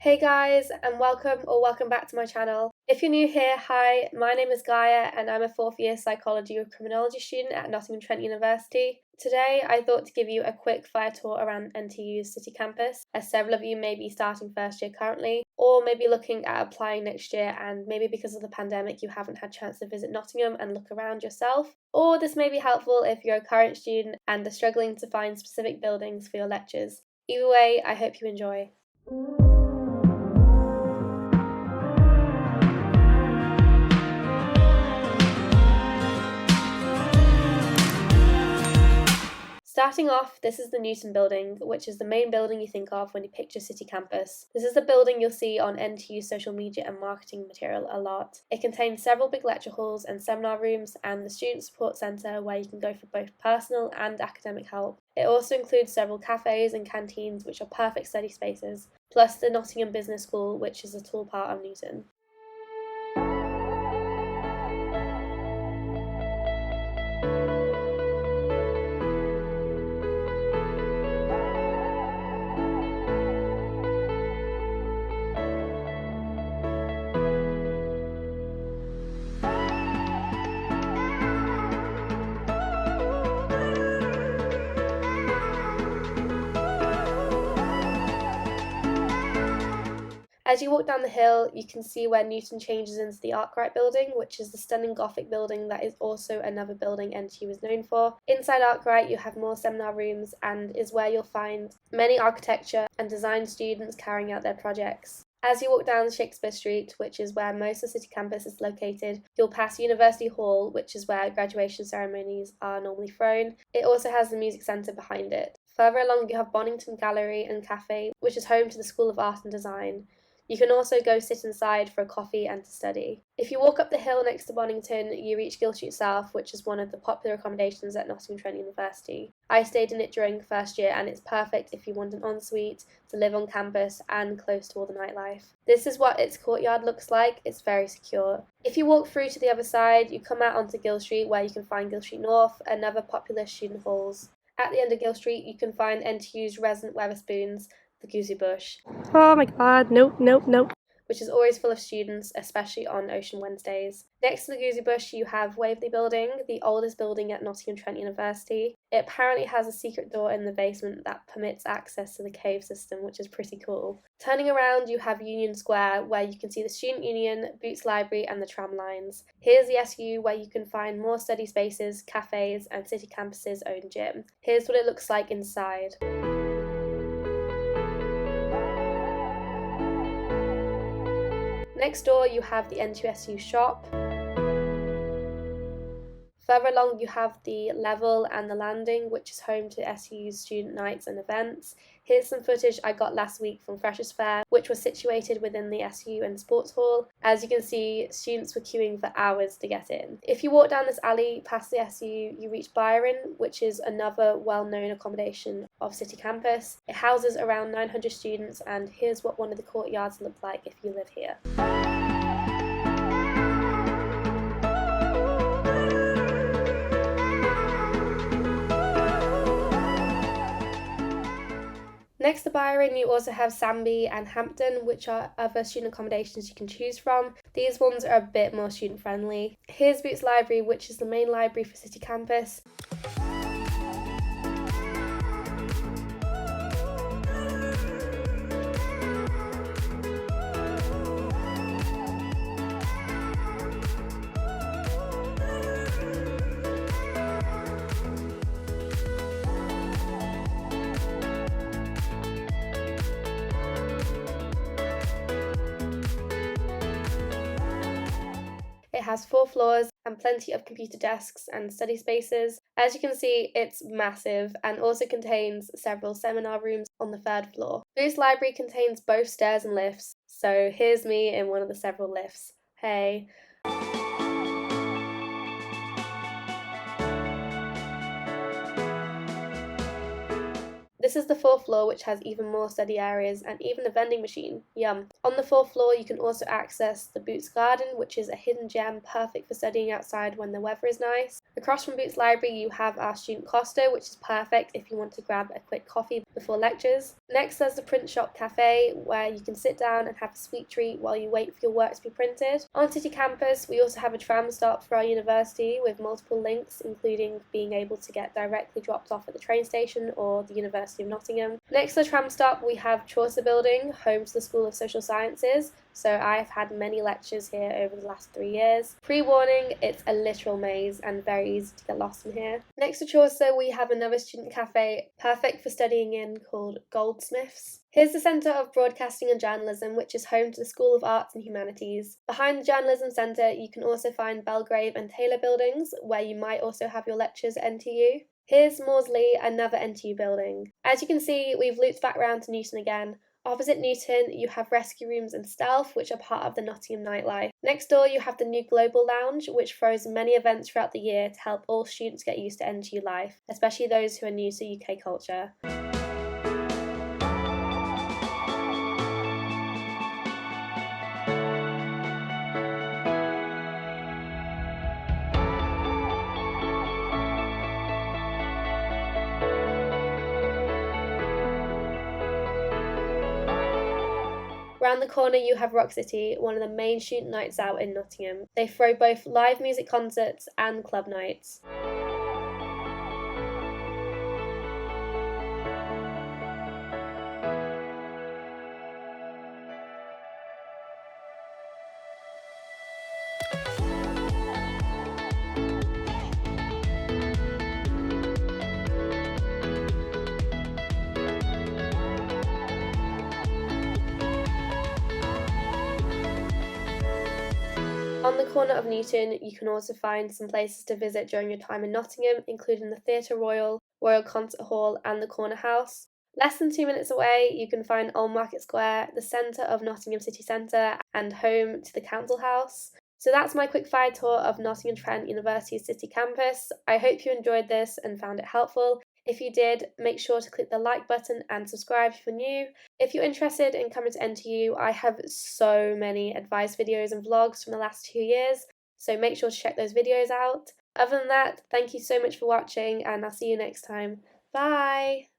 Hey guys, and welcome back to my channel. If you're new here, hi, my name is Gaia and I'm a 4th year psychology or criminology student at Nottingham Trent University. Today I thought to give you a quick fire tour around NTU's city campus, as several of you may be starting first year currently, or maybe looking at applying next year and maybe because of the pandemic you haven't had a chance to visit Nottingham and look around yourself. Or this may be helpful if you're a current student and are struggling to find specific buildings for your lectures. Either way, I hope you enjoy. Starting off, this is the Newton Building, which is the main building you think of when you picture city campus. This is the building you'll see on NTU social media and marketing material a lot. It contains several big lecture halls and seminar rooms and the Student Support Centre where you can go for both personal and academic help. It also includes several cafes and canteens which are perfect study spaces, plus the Nottingham Business School, which is a tall part of Newton. As you walk down the hill, you can see where Newton changes into the Arkwright Building, which is the stunning Gothic building that is also another building NTU is known for. Inside Arkwright, you have more seminar rooms and is where you'll find many architecture and design students carrying out their projects. As you walk down Shakespeare Street, which is where most of the city campus is located, you'll pass University Hall, which is where graduation ceremonies are normally thrown. It also has the music centre behind it. Further along, you have Bonington Gallery and Cafe, which is home to the School of Art and Design. You can also go sit inside for a coffee and to study. If you walk up the hill next to Bonington, you reach Gill Street South, which is one of the popular accommodations at Nottingham Trent University. I stayed in it during first year and it's perfect if you want an ensuite to live on campus and close to all the nightlife. This is what its courtyard looks like. It's very secure. If you walk through to the other side, you come out onto Gill Street where you can find Gill Street North and other popular student halls. At the end of Gill Street, you can find NTU's resident Wetherspoons, the Gooseberry. Oh my god, nope. Which is always full of students, especially on Ocean Wednesdays. Next to the Gooseberry, you have Waverley Building, the oldest building at Nottingham Trent University. It apparently has a secret door in the basement that permits access to the cave system, which is pretty cool. Turning around, you have Union Square, where you can see the Student Union, Boots Library and the tram lines. Here's the SU, where you can find more study spaces, cafes and city campus's own gym. Here's what it looks like inside. Next door you have the NTU shop. Further along you have the level and the landing, which is home to SU's student nights and events. Here's some footage I got last week from Freshers' Fair, which was situated within the SU and sports hall. As you can see, students were queuing for hours to get in. If you walk down this alley past the SU, you reach Byron, which is another well-known accommodation of city campus. It houses around 900 students, and here's what one of the courtyards look like if you live here. Next to Byron, you also have Sandby and Hampden, which are other student accommodations you can choose from. These ones are a bit more student friendly. Here's Boots Library, which is the main library for city campus. It has 4 floors and plenty of computer desks and study spaces. As you can see, it's massive and also contains several seminar rooms on the 3rd floor. This library contains both stairs and lifts, so here's me in one of the several lifts. Hey. This is the 4th floor, which has even more study areas and even a vending machine. Yum. On the 4th floor, you can also access the Boots Garden, which is a hidden gem perfect for studying outside when the weather is nice. Across from Boots Library, you have our student Costa, which is perfect if you want to grab a quick coffee before lectures. Next, there's the print shop cafe, where you can sit down and have a sweet treat while you wait for your work to be printed. On city campus, we also have a tram stop for our university with multiple links, including being able to get directly dropped off at the train station or the University of Nottingham. Next to the tram stop, we have Chaucer Building, home to the School of Social Sciences, so I've had many lectures here over the last 3 years. Pre-warning, it's a literal maze and very easy to get lost in here. Next to Chaucer, we have another student cafe, perfect for studying in, called Goldsmiths. Here's the Centre of Broadcasting and Journalism, which is home to the School of Arts and Humanities. Behind the Journalism Centre, you can also find Belgrave and Taylor buildings, where you might also have your lectures at NTU. Here's Maudslay, another NTU building. As you can see, we've looped back round to Newton again. Opposite Newton, you have Rescue Rooms and Stealth, which are part of the Nottingham nightlife. Next door, you have the new Global Lounge, which throws many events throughout the year to help all students get used to NTU life, especially those who are new to UK culture. Round the corner you have Rock City, one of the main student nights out in Nottingham. They throw both live music concerts and club nights. On the corner of Newton, you can also find some places to visit during your time in Nottingham, including the Theatre Royal, Royal Concert Hall and the Cornerhouse. Less than 2 minutes away, you can find Old Market Square, the centre of Nottingham City Centre and home to the Council House. So that's my quick fire tour of Nottingham Trent University's city campus. I hope you enjoyed this and found it helpful. If you did, make sure to click the like button and subscribe if you're new. If you're interested in coming to NTU, I have so many advice videos and vlogs from the last 2 years, so make sure to check those videos out. Other than that, thank you so much for watching and I'll see you next time. Bye!